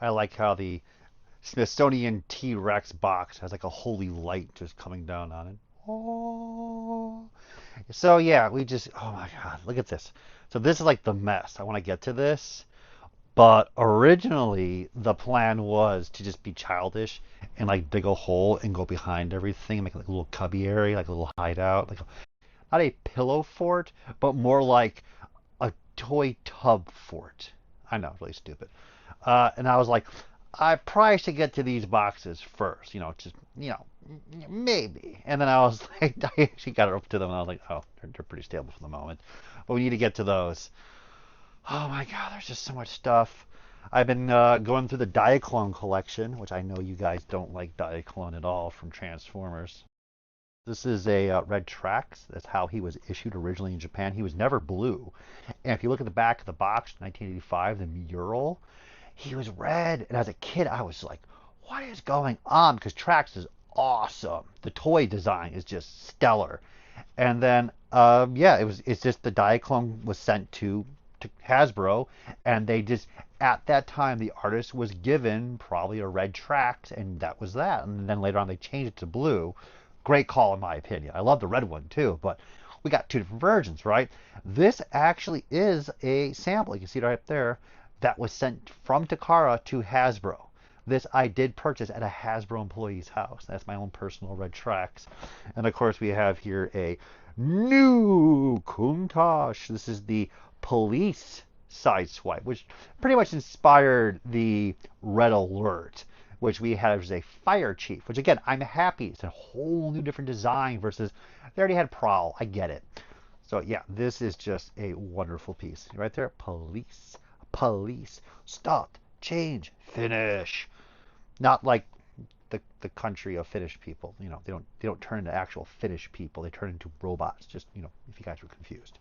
I like how the Smithsonian T-Rex box has like a holy light just coming down on it. Oh. So yeah, we just, oh my God, look at this. So this is like the mess. I want to get to this, but originally the plan was to just be childish and like dig a hole and go behind everything and make like a little cubby area, like a little hideout, like not a pillow fort, but more like a toy tub fort. I know, really stupid. And I was like, I probably should get to these boxes first, just, maybe. And then I was like, I actually got up to them and I was like, oh, they're pretty stable for the moment. But we need to get to those. Oh my God, there's just so much stuff. I've been going through the Diaclone collection, which I know you guys don't like Diaclone at all from Transformers. This is a red Trax. That's how he was issued originally in Japan. He was never blue. And if you look at the back of the box, 1985, the mural, he was red. And as a kid, I was like, what is going on? Because Trax is awesome. The toy design is just stellar. And then, yeah, it's just the Diaclone was sent to Hasbro, and they just at that time the artist was given probably a red Trax, and that was that. And then later on they changed it to blue. Great call in my opinion. I love the red one too, but we got two different versions, right? This actually is a sample. You can see it right there that was sent from Takara to Hasbro. This I did purchase at a Hasbro employee's house. That's my own personal red Trax. And of course we have here a new Countach. This is the police sideswipe, which pretty much inspired the Red Alert, which we had as a fire chief, which again, I'm happy. It's a whole new different design versus they already had Prowl. I get it. So yeah, this is just a wonderful piece. Right there, police, police, start, change, finish. Not like the country of Finnish people. They don't turn into actual Finnish people. They turn into robots. Just if you guys were confused.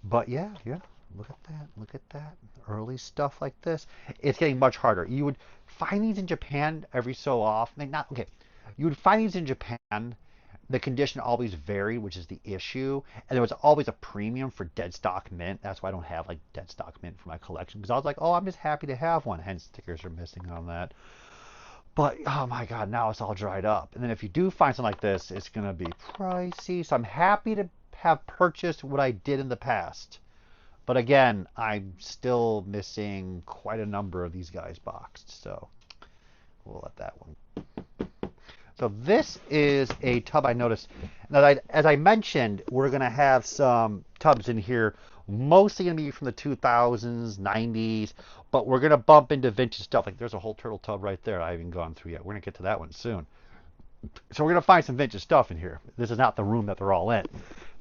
But yeah, yeah. Look at that. Look at that. Early stuff like this. It's getting much harder. You would find these in Japan every so often. Like not okay. You would find these in Japan. The condition always varied, which is the issue. And there was always a premium for dead stock mint. That's why I don't have like dead stock mint for my collection. Because I was like, oh, I'm just happy to have one. Hence stickers are missing on that. But oh my God, now it's all dried up. And then if you do find something like this, it's gonna be pricey. So I'm happy to have purchased what I did in the past. But again, I'm still missing quite a number of these guys boxed, so we'll let that one. So this is a tub I noticed. Now, as I mentioned, we're going to have some tubs in here, mostly going to be from the 2000s, 90s, but we're going to bump into vintage stuff. Like there's a whole turtle tub right there I haven't gone through yet. We're going to get to that one soon. So we're going to find some vintage stuff in here. This is not the room that they're all in.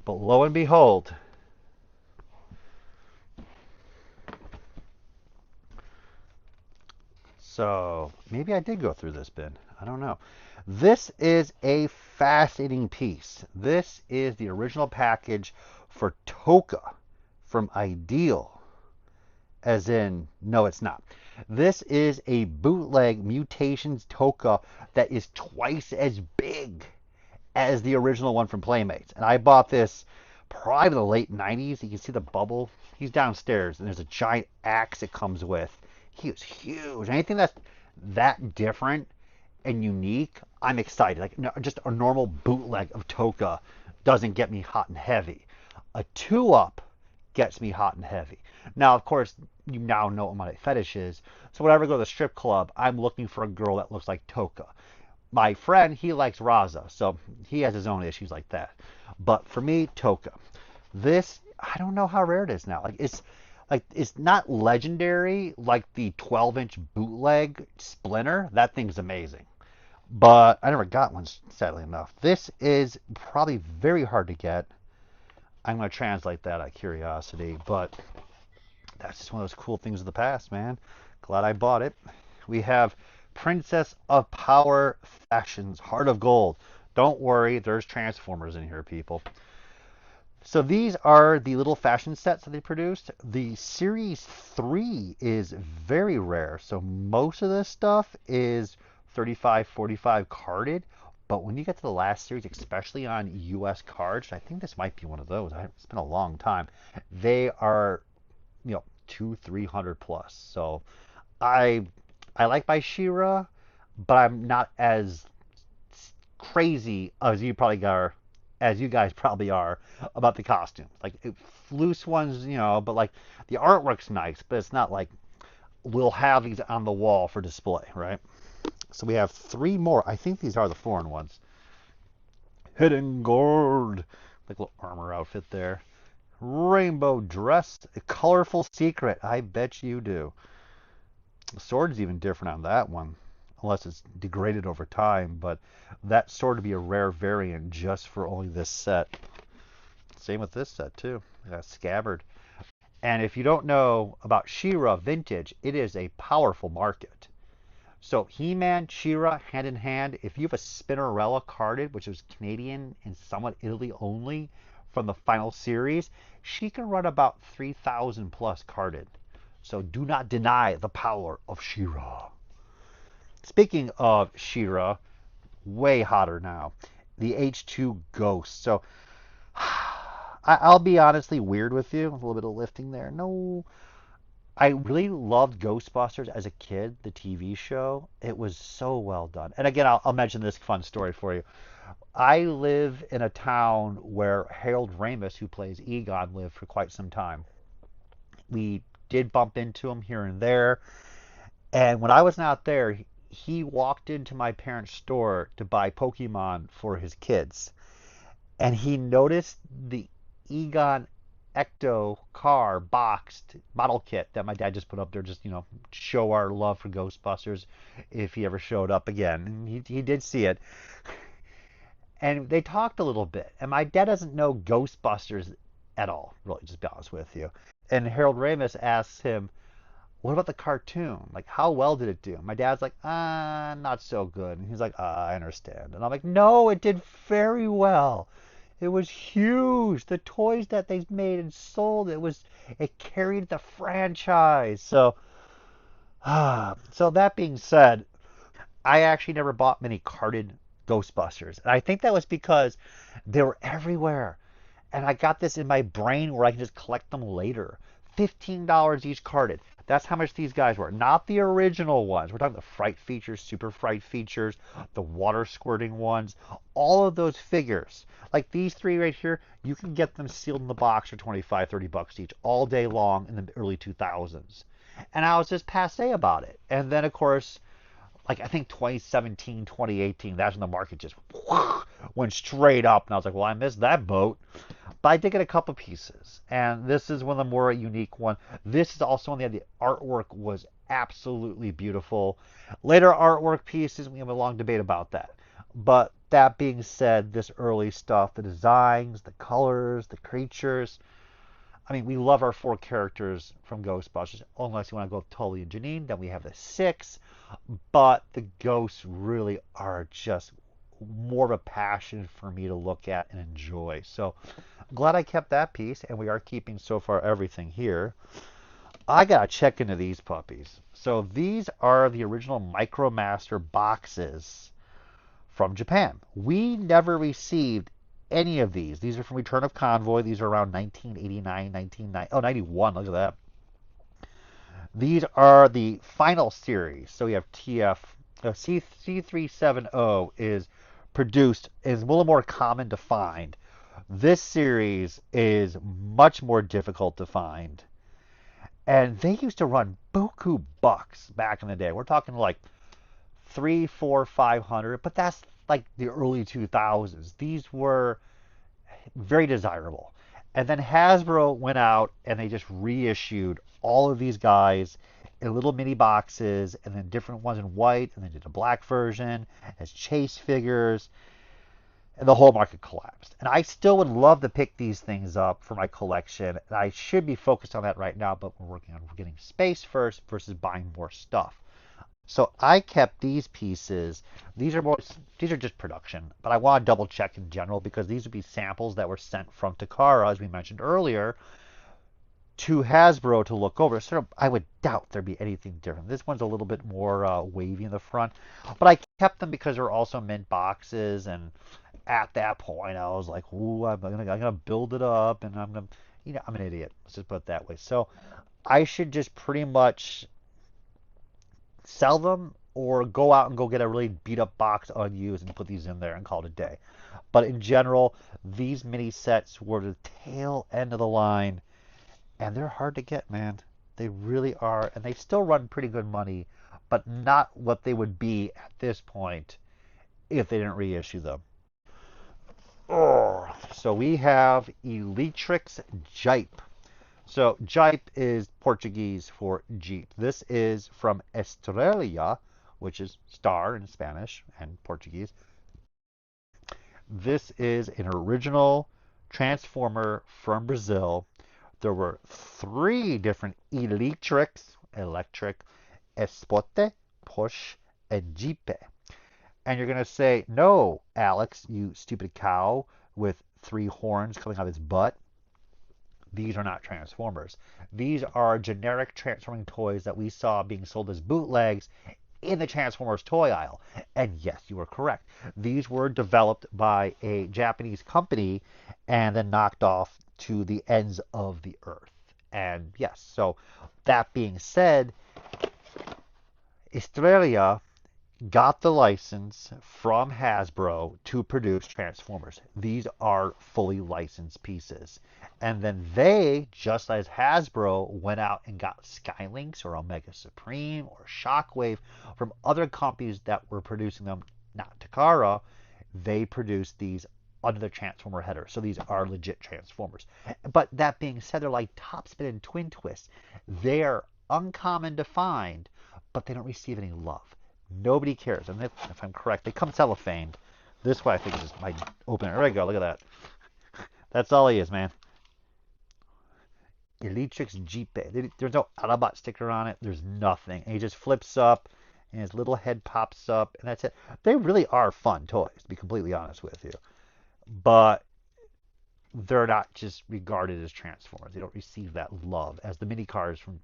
But lo and behold, so maybe I did go through this bin. I don't know. This is a fascinating piece. This is the original package for Toka from Ideal. As in, no, it's not. This is a bootleg Mutations Toka that is twice as big as the original one from Playmates. And I bought this probably in the late 90s. You can see the bubble. He's downstairs, and there's a giant axe it comes with. He is huge. Anything that's that different and unique, I'm excited. Like just a normal bootleg of Toka doesn't get me hot and heavy. A 2-up gets me hot and heavy. Now, of course, you now know what my fetish is. So whenever I go to the strip club, I'm looking for a girl that looks like Toka. My friend, he likes Raza, so he has his own issues like that. But for me, Toka. This, I don't know how rare it is now. It's not legendary like the 12-inch bootleg Splinter. That thing's amazing. But I never got one, sadly enough. This is probably very hard to get. I'm going to translate that out of curiosity, but that's just one of those cool things of the past, man. Glad I bought it. We have Princess of Power Fashions, Heart of Gold. Don't worry, there's Transformers in here, people. So these are the little fashion sets that they produced. The Series 3 is very rare. So most of this stuff is 35, 45 carded. But when you get to the last series, especially on US cards, I think this might be one of those. It's been a long time. They are, 200, 300 plus. So I I like my She-Ra, but I'm not as crazy as you guys probably are about the costumes. Like loose ones, but like the artwork's nice, but it's not like we'll have these on the wall for display, right? So we have three more. I think these are the foreign ones. Hidden Gold, like little armor outfit there. Rainbow dress, a colorful secret. I bet you do. The sword's even different on that one, unless it's degraded over time. But that sword would be a rare variant just for only this set. Same with this set too. Scabbard. And if you don't know about She-Ra vintage, it is a powerful market. So He-Man, She-Ra, hand in hand. If you have a Spinnerella carded, which was Canadian and somewhat Italy only from the final series, she can run about 3,000 plus carded. So do not deny the power of She-Ra. Speaking of She-Ra, way hotter now. The H2 Ghost. So I'll be honestly weird with you. A little bit of lifting there. No, I really loved Ghostbusters as a kid, the TV show. It was so well done. And again, I'll mention this fun story for you. I live in a town where Harold Ramis, who plays Egon, lived for quite some time. We did bump into him here and there. And when I was not there, he walked into my parents' store to buy Pokemon for his kids. And he noticed the Egon Ecto car boxed model kit that my dad just put up there, just show our love for Ghostbusters if he ever showed up again. And he did see it, and they talked a little bit. And my dad doesn't know Ghostbusters at all, really, just to be honest with you. And Harold Ramis asks him, "What about the cartoon? Like, how well did it do?" My dad's like, not so good." And he's like, "I understand." And I'm like, "No, it did very well. It was huge. The toys that they made and sold, it carried the franchise." So that being said, I actually never bought many carded Ghostbusters. And I think that was because they were everywhere. And I got this in my brain where I can just collect them later. $15 each carded. That's how much these guys were. Not the original ones. We're talking the Fright features, Super Fright features, the water squirting ones. All of those figures. Like these three right here, you can get them sealed in the box for 25, 30 bucks each all day long in the early 2000s. And I was just passe about it. And then, of course, like I think 2017, 2018, that's when the market just went straight up. And I was like, well, I missed that boat. But I did get a couple pieces. And this is one of the more unique ones. This is also one that the artwork was absolutely beautiful. Later artwork pieces, we have a long debate about that. But that being said, this early stuff, the designs, the colors, the creatures. I mean, we love our 4 characters from Ghostbusters. Unless you want to go Tully and Janine, then we have the 6. But the ghosts really are just more of a passion for me to look at and enjoy. So I'm glad I kept that piece, and we are keeping so far everything here. I gotta check into these puppies. So these are the original Micromaster boxes from Japan. We never received any of these. These are from Return of Convoy. These are around 1989, 91. Look at that. These are the final series. So we have C370 is produced, is a little more common to find. This series is much more difficult to find. And they used to run buku bucks back in the day. We're talking like 3, 4, 500, but that's like the early 2000s. These were very desirable. And then Hasbro went out and they just reissued all of these guys in little mini boxes, and then different ones in white, and they did a black version as chase figures, and the whole market collapsed. And I still would love to pick these things up for my collection, and I should be focused on that right now, but we're working on getting space first versus buying more stuff. So I kept these pieces. These are just production, but I want to double check in general because these would be samples that were sent from Takara, as we mentioned earlier, to Hasbro to look over. So I would doubt there'd be anything different. This one's a little bit more wavy in the front, but I kept them because they're also mint boxes. And at that point, I was like, "Ooh, I'm gonna build it up, and I'm an idiot." Let's just put it that way. So I should just pretty much sell them or go out and go get a really beat up box unused and put these in there and call it a day. But in general, these mini sets were the tail end of the line, and they're hard to get, man. They really are, and they still run pretty good money, but not what they would be at this point if they didn't reissue them. Oh, so we have Eletrix Jeep. So Jeep is Portuguese for Jeep. This is from Estrela, which is star in Spanish and Portuguese. This is an original Transformer from Brazil. There were 3 different electric, Esporte, Push, and Jeep. And you're going to say, no, Alex, you stupid cow with 3 horns coming out of his butt. These are not Transformers. These are generic transforming toys that we saw being sold as bootlegs in the Transformers toy aisle. And yes, you were correct. These were developed by a Japanese company and then knocked off to the ends of the earth. And yes, so that being said, Estrella got the license from Hasbro to produce Transformers. These are fully licensed pieces. And then they, just as Hasbro, went out and got Skylynx or Omega Supreme or Shockwave from other companies that were producing them, not Takara. They produced these under the Transformer header. So these are legit Transformers. But that being said, they're like Topspin and Twin Twist. They're uncommon to find, but they don't receive any love. Nobody cares. And if I'm correct, they come cellophaned. This one I think is my opener. There we go. Look at that. That's all he is, man. Eletrix Jeep. There's no Autobot sticker on it. There's nothing. And he just flips up, and his little head pops up, and that's it. They really are fun toys, to be completely honest with you. But they're not just regarded as Transformers. They don't receive that love as the mini cars from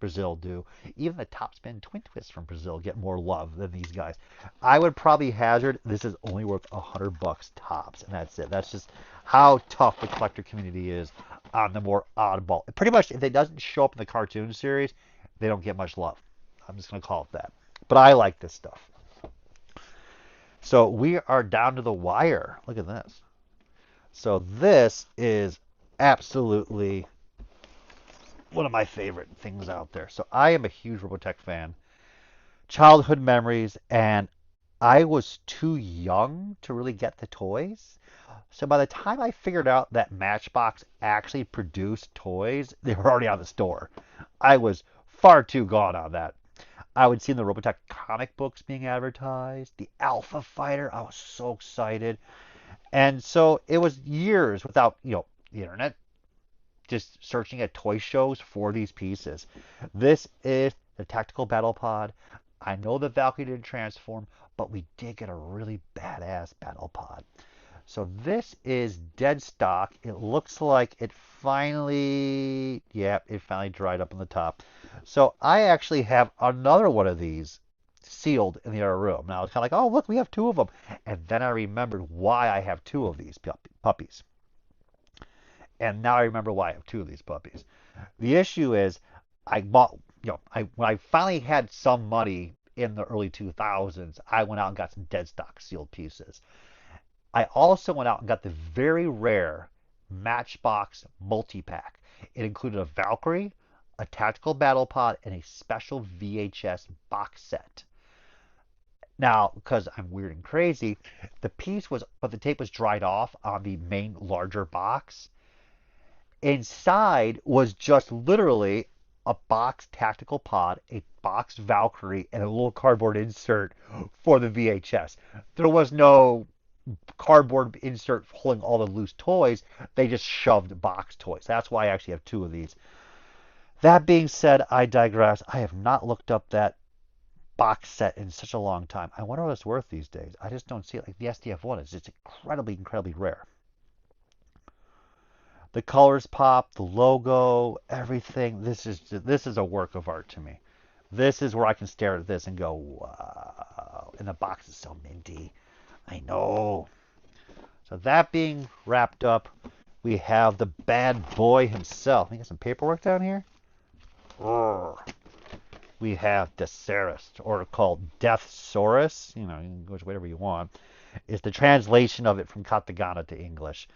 Brazil do. Even the Topspin Twin Twists from Brazil get more love than these guys. I would probably hazard this is only worth $100 tops, and that's it. That's just how tough the collector community is on the more oddball. Pretty much, if it doesn't show up in the cartoon series, they don't get much love. I'm just going to call it that. But I like this stuff. So we are down to the wire. Look at this. So this is absolutely one of my favorite things out there. So I am a huge Robotech fan. Childhood memories, and I was too young to really get the toys. So by the time I figured out that Matchbox actually produced toys, they were already on the store. I was far too gone on that. I would see the Robotech comic books being advertised, the Alpha Fighter. I was so excited. And so it was years without, the internet, just searching at toy shows for these pieces. This is the Tactical Battle Pod. I know the Valkyrie didn't transform, but we did get a really badass Battle Pod. So this is dead stock. It looks like it finally dried up on the top. So I actually have another one of these sealed in the other room. Now it's kind of like, oh, look, we have 2 of them. And then I remembered why I have 2 of these puppies. And now I remember why I have 2 of these puppies. The issue is I bought, when I finally had some money in the early 2000s, I went out and got some dead stock sealed pieces. I also went out and got the very rare Matchbox multi-pack. It included a Valkyrie, a Tactical Battle Pod, and a special VHS box set. Now, because I'm weird and crazy, the tape was dried off on the main larger box. Inside was just literally a box Tactical Pod, a box Valkyrie, and a little cardboard insert for the VHS. There was no cardboard insert holding all the loose toys. They just shoved box toys. That's why I actually have 2 of these. That being said, I digress. I have not looked up that box set in such a long time. I wonder what it's worth these days. I just don't see it like the SDF one is. It's incredibly, incredibly rare. The colors pop, the logo, everything. This is a work of art to me. This is where I can stare at this and go, wow. And the box is so minty. I know. So that being wrapped up, we have the bad boy himself. I got some paperwork down here. Urgh. we have Decerus, or called Deathsaurus. You know, you can go with whatever you want. It's the translation of it from katakana to English.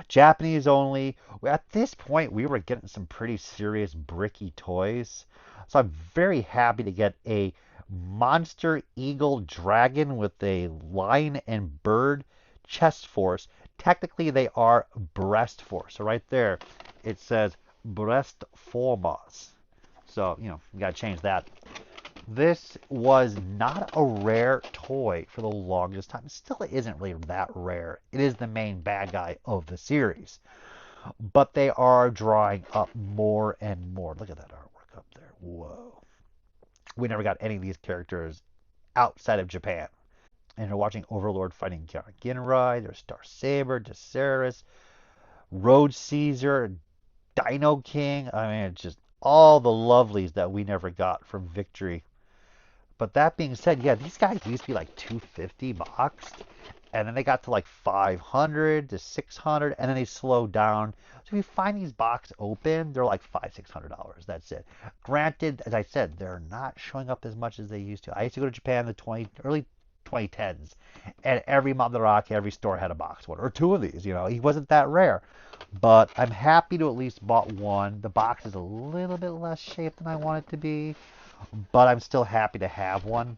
Japanese only. At this point, we were getting some pretty serious bricky toys. So I'm very happy to get a monster eagle dragon with a lion and bird chest force. Technically, they are breast force. So right there, it says breast formas. So, you know, you got to change that. This was not a rare toy for the longest time. It still isn't really that rare. It is the main bad guy of the series. But they are drawing up more and more. Look at that artwork up there. Whoa. We never got any of these characters outside of Japan. And you're watching Overlord fighting Ginrai. There's Star Saber, Decerus, Road Caesar, Dino King. I mean, it's just all the lovelies that we never got from Victory. But that being said, yeah, these guys used to be like 250 boxed, and then they got to like 500 to 600, and then they slowed down. So if you find these boxes open, they're like $500-600. That's it. Granted, as I said, they're not showing up as much as they used to. I used to go to Japan in the early 2010s, and every Madaraki, every store had a box one or two of these. You know, he wasn't that rare. But I'm happy to at least bought one. The box is a little bit less shaped than I want it to be, but I'm still happy to have one.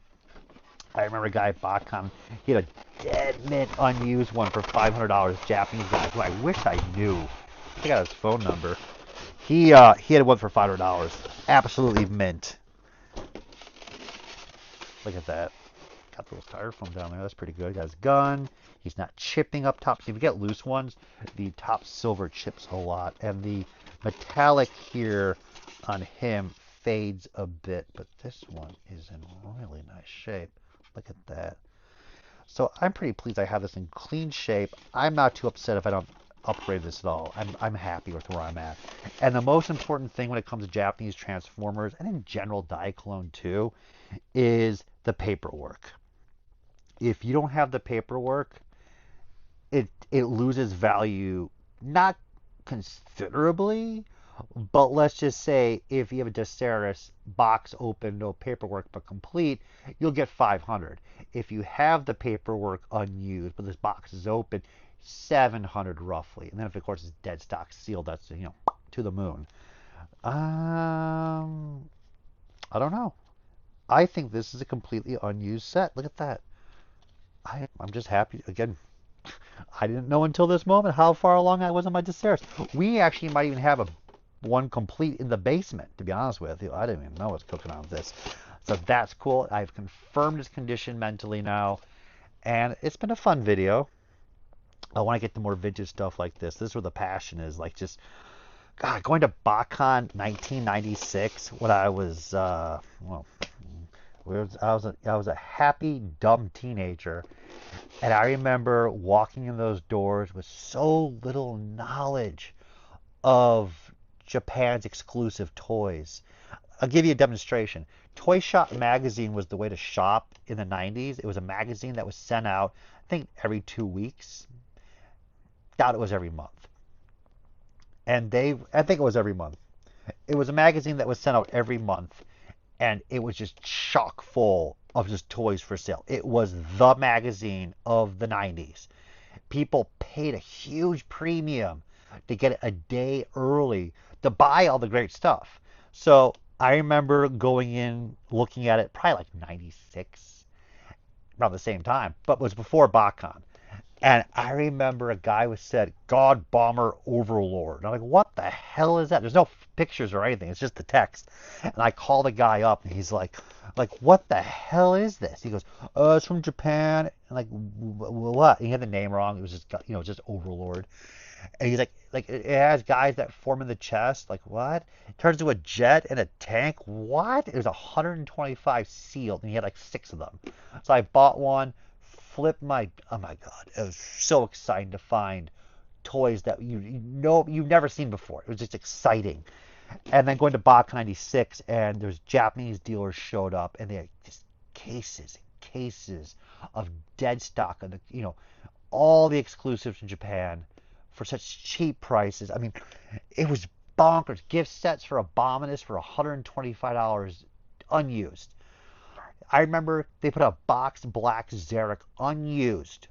I remember a guy at Bakugan, he had a dead mint unused one for $500, Japanese guy who I wish I knew. I got his phone number. He had one for $500, absolutely mint. Look at that. Got the little styrofoam down there. That's pretty good. Got his gun. He's not chipping up top. So if you get loose ones, the top silver chips a lot, and the metallic here on him fades a bit, but this one is in really nice shape. Look at that. So I'm pretty pleased I have this in clean shape. I'm not too upset if I don't upgrade this at all. I'm happy with where I'm at. And the most important thing when it comes to Japanese Transformers, and in general Diaclone too, is the paperwork. If you don't have the paperwork, it loses value, not considerably, but let's just say if you have a Decerus box open, no paperwork but complete, you'll get 500. If you have the paperwork unused, but this box is open, 700 roughly. And then if of course it's dead stock sealed, that's, you know, to the moon. I don't know. I think this is a completely unused set. Look at that. I'm just happy. Again, I didn't know until this moment how far along I was on my Decerus. We actually might even have one complete in the basement, to be honest with you. I didn't even know what's cooking on this. So that's cool. I've confirmed his condition mentally now, and it's been a fun video. I want to get to more vintage stuff like this. This is where the passion is. Like, just God, going to Bakugan 1996 when I was well, I was a happy dumb teenager, and I remember walking in those doors with so little knowledge of Japan's exclusive toys. I'll give you a demonstration. Toy Shop magazine was the way to shop in the 90s. It was a magazine that was sent out, I think, every 2 weeks. Doubt it was every month. And I think it was every month. It was a magazine that was sent out every month, and it was just chock full of just toys for sale. It was the magazine of the 90s. People paid a huge premium to get it a day early to buy all the great stuff. So I remember going in, looking at it, probably like 96, around the same time, but it was before Bakugan. And I remember a guy was said, God Bomber Overlord. And I'm like, what the hell is that? There's no pictures or anything. It's just the text. And I call the guy up, and he's like, what the hell is this? He goes, it's from Japan. And like, what? And he had the name wrong. It was just, you know, just Overlord. And he's like it has guys that form in the chest. Like, what? It turns into a jet and a tank. What? It was 125 sealed, and he had like 6 of them. So I bought one, flipped my, oh my God. It was so exciting to find toys that you've never seen before. It was just exciting. And then going to Bach 96, and there's Japanese dealers showed up, and they had just cases and cases of dead stock, and all the exclusives in Japan for such cheap prices. I mean, it was bonkers. Gift sets for Abominus for $125 unused. I remember they put a boxed black Xeric unused.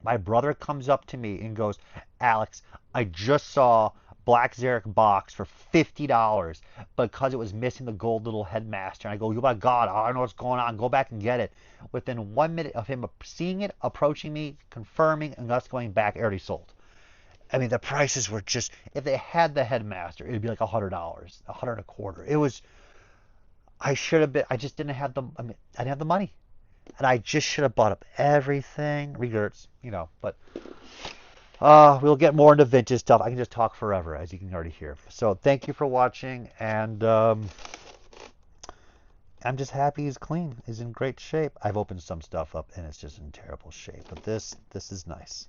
My brother comes up to me and goes, Alex, I just saw Black Xeric box for $50 because it was missing the gold little headmaster. And I go, oh my God, I don't know what's going on. Go back and get it. Within 1 minute of him seeing it, approaching me, confirming, and us going back, it already sold. I mean, the prices were just, if they had the headmaster, it'd be like $100, $125. It was, I should have been, I just didn't have the, I mean, I didn't have the money. And I just should have bought up everything. Regrets, you know, but we'll get more into vintage stuff. I can just talk forever, as you can already hear. So thank you for watching, and I'm just happy he's clean. He's in great shape. I've opened some stuff up, and it's just in terrible shape. But this is nice.